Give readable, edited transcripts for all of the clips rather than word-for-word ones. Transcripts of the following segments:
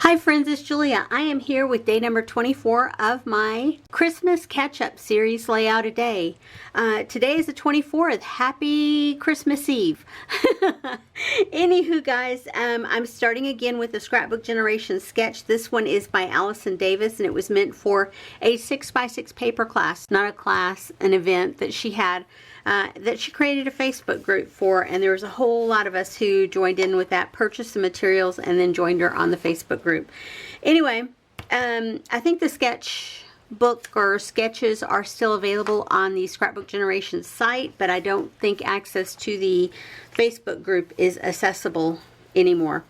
Hi friends, it's Julia. I am here with day number 24 of my Christmas catch-up series layout a day. Today is the 24th. Happy Christmas Eve. Anywho guys, I'm starting again with the Scrapbook Generation sketch. This one is by Allison Davis and it was meant for a 6x6 paper class. Not a class, an event that she had. That she created a Facebook group for, and there was a whole lot of us who joined in with that, purchased the materials, and then joined her on the Facebook group. Anyway, I think the sketchbook or sketches are still available on the Scrapbook Generation site, but I don't think access to the Facebook group is accessible anymore.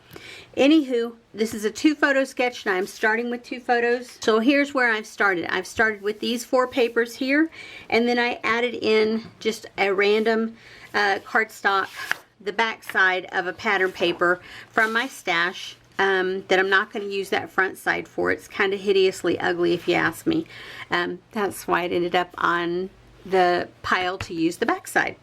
Anywho, this is a 2-photo sketch and I'm starting with 2 photos. So here's where I've started. I've started with these 4 papers here, and then I added in just a random cardstock, the back side of a pattern paper from my stash that I'm not going to use that front side for. It's kind of hideously ugly if you ask me. That's why it ended up on the pile to use the back side.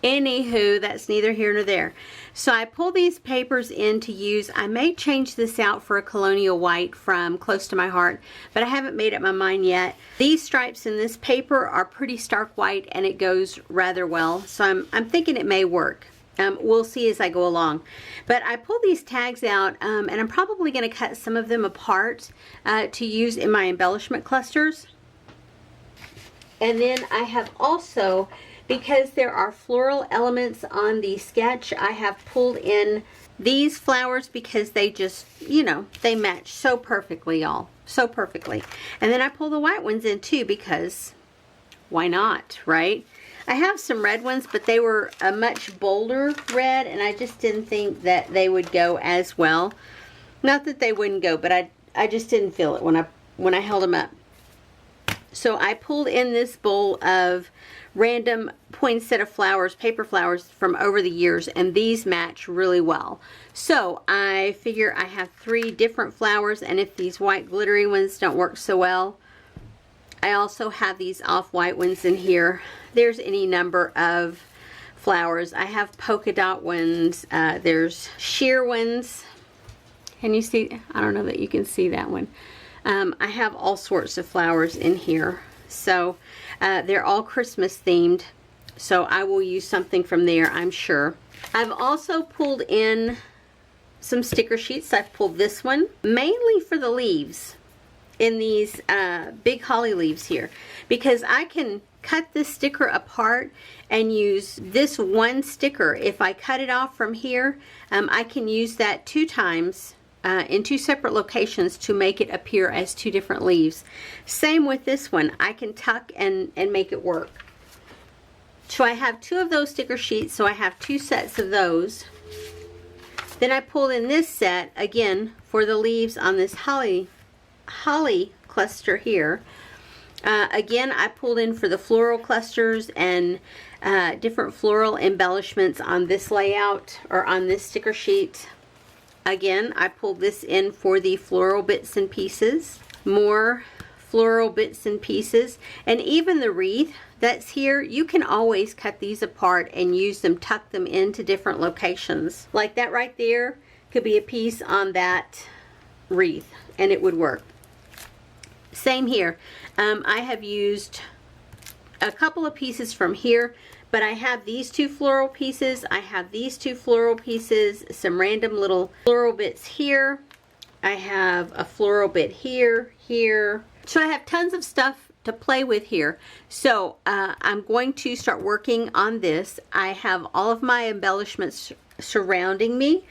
Anywho, that's neither here nor there. So I pull these papers in to use. I may change this out for a colonial white from Close to My Heart, but I haven't made up my mind yet. These stripes in this paper are pretty stark white and it goes rather well. So I'm thinking it may work. We'll see as I go along. But I pull these tags out and I'm probably going to cut some of them apart to use in my embellishment clusters. And then I have also, because there are floral elements on the sketch, I have pulled in these flowers because they just, you know, they match so perfectly, y'all. So perfectly. And then I pull the white ones in too because why not, right? I have some red ones, but they were a much bolder red and I just didn't think that they would go as well. Not that they wouldn't go, but I just didn't feel it when I held them up. So I pulled in this bowl of random poinsettia flowers, paper flowers from over the years, and these match really well. So I figure I have 3 different flowers, and if these white glittery ones don't work so well, I also have these off-white ones in here. There's any number of flowers. I have polka dot ones. There's sheer ones. Can you see? I don't know that you can see that one. I have all sorts of flowers in here. So they're all Christmas themed. So I will use something from there, I'm sure. I've also pulled in some sticker sheets. I've pulled this one mainly for the leaves in these big holly leaves here, because I can cut this sticker apart and use this one sticker. If I cut it off from here, I can use that 2 times in 2 separate locations to make it appear as 2 different leaves. Same with this one. I can tuck and make it work. So I have 2 of those sticker sheets, so I have 2 sets of those. Then I pulled in this set again for the leaves on this holly cluster here. Again, I pulled in for the floral clusters and different floral embellishments on this layout or on this sticker sheet. Again, I pulled this in for the floral bits and pieces. More floral bits and pieces. And even the wreath that's here, you can always cut these apart and use them, tuck them into different locations. Like that right there could be a piece on that wreath and it would work. Same here. I have used a couple of pieces from here, but I have these 2 floral pieces. I have these 2 floral pieces, some random little floral bits here. I have a floral bit here, here. So I have tons of stuff to play with here. So I'm going to start working on this. I have all of my embellishments surrounding me.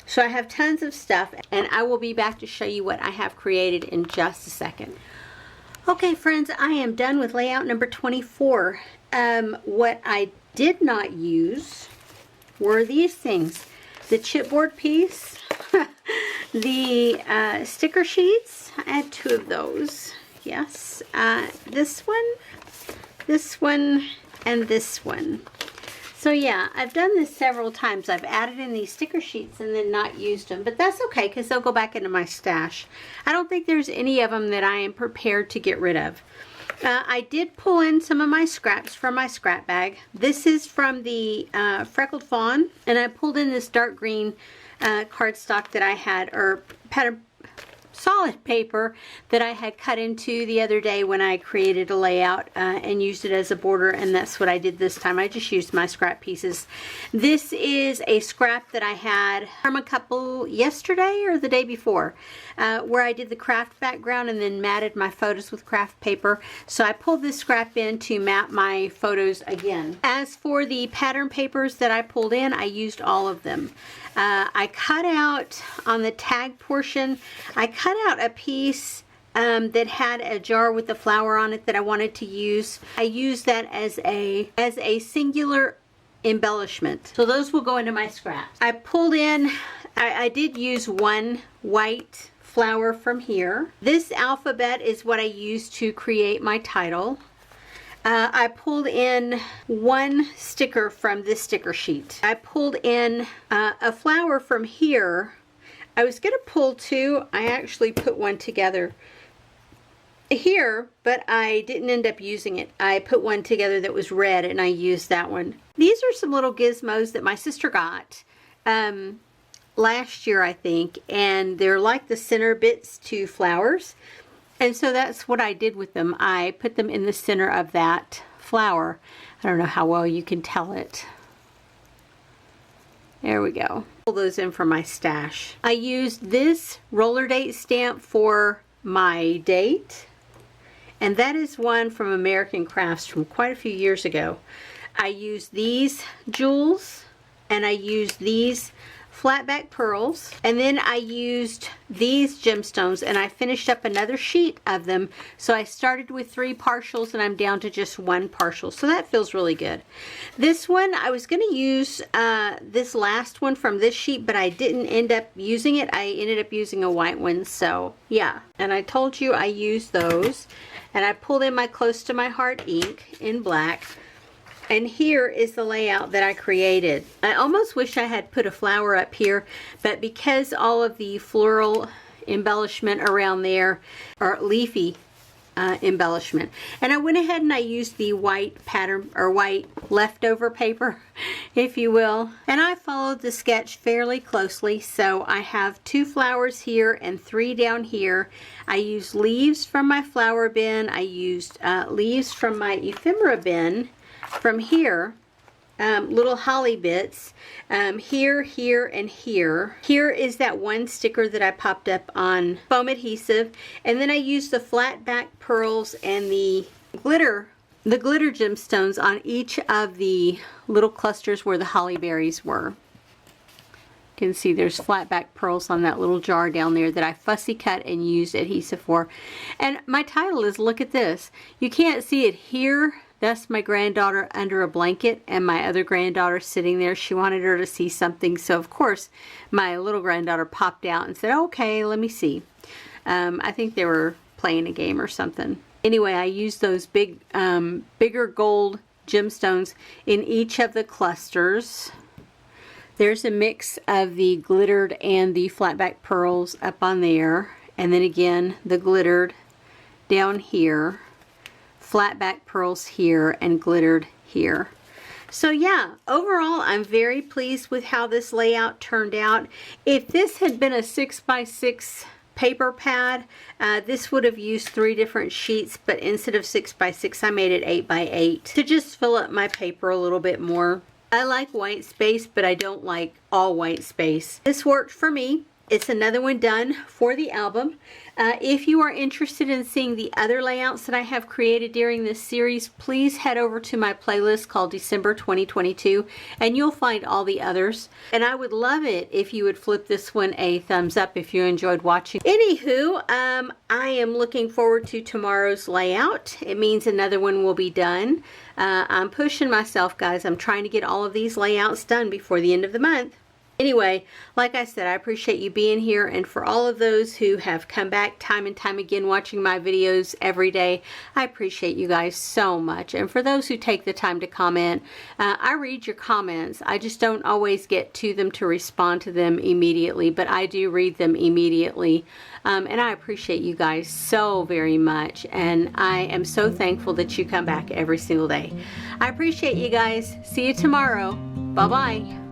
So I have tons of stuff, and I will be back to show you what I have created in just a second. Okay friends, I am done with layout number 24. What I did not use were these things. The chipboard piece, the sticker sheets. I had 2 of those. Yes. This one, and this one. So yeah, I've done this several times. I've added in these sticker sheets and then not used them, but that's okay because they'll go back into my stash. I don't think there's any of them that I am prepared to get rid of. I did pull in some of my scraps from my scrap bag. This is from the Freckled Fawn, and I pulled in this dark green cardstock that I had, or pattern solid paper that I had cut into the other day when I created a layout and used it as a border, and that's what I did this time. I just used my scrap pieces. This is a scrap that I had from a couple yesterday or the day before where I did the craft background and then matted my photos with craft paper. So I pulled this scrap in to mat my photos again. As for the pattern papers that I pulled in, I used all of them. I cut out on the tag portion, I cut out a piece that had a jar with the flower on it that I wanted to use. I used that as a singular embellishment. So those will go into my scraps. I pulled in, I did use one white flower from here. This alphabet is what I used to create my title. I pulled in one sticker from this sticker sheet. I pulled in a flower from here. I was going to pull two. I actually put one together here, but I didn't end up using it. I put one together that was red and I used that one. These are some little gizmos that my sister got last year, I think, and they're like the center bits to flowers. And so that's what I did with them. I put them in the center of that flower. I don't know how well you can tell it. There we go. Pull those in from my stash. I used this roller date stamp for my date. And that is one from American Crafts from quite a few years ago. I used these jewels and I used these flat back pearls, and then I used these gemstones and I finished up another sheet of them. So I started with 3 partials and I'm down to just 1 partial, so that feels really good. This one I was going to use this last one from this sheet, but I didn't end up using it. I ended up using a white one, so yeah. And I told you I used those, and I pulled in my Close to My Heart ink in black. And here is the layout that I created. I almost wish I had put a flower up here, but because all of the floral embellishment around there, or leafy embellishment, and I went ahead and I used the white pattern, or white leftover paper, if you will, and I followed the sketch fairly closely. So I have 2 flowers here and 3 down here. I used leaves from my flower bin. I used leaves from my ephemera bin. From here, little holly bits, here, here, and here. Here is that one sticker that I popped up on foam adhesive, and then I used the flat back pearls and the glitter gemstones on each of the little clusters where the holly berries were. You can see there's flat back pearls on that little jar down there that I fussy cut and used adhesive for. And my title is Look at This. You can't see it here. That's my granddaughter under a blanket, and my other granddaughter sitting there. She wanted her to see something, so of course my little granddaughter popped out and said, okay, let me see. I think they were playing a game or something. Anyway, I used those bigger gold gemstones in each of the clusters. There's a mix of the glittered and the flat back pearls up on there, and then again the glittered down here, flat back pearls here, and glittered here. So yeah, overall I'm very pleased with how this layout turned out. If this had been a 6x6 paper pad, this would have used 3 different sheets, but instead of 6x6 I made it 8x8 to just fill up my paper a little bit more. I like white space, but I don't like all white space. This worked for me. It's another one done for the album. If you are interested in seeing the other layouts that I have created during this series, please head over to my playlist called December 2022 and you'll find all the others. And I would love it if you would flip this one a thumbs up if you enjoyed watching. Anywho, I am looking forward to tomorrow's layout. It means another one will be done. I'm pushing myself, guys. I'm trying to get all of these layouts done before the end of the month. Anyway, like I said, I appreciate you being here, and for all of those who have come back time and time again watching my videos every day, I appreciate you guys so much. And for those who take the time to comment, I read your comments. I just don't always get to them to respond to them immediately, but I do read them immediately. And I appreciate you guys so very much, and I am so thankful that you come back every single day. I appreciate you guys. See you tomorrow. Bye-bye.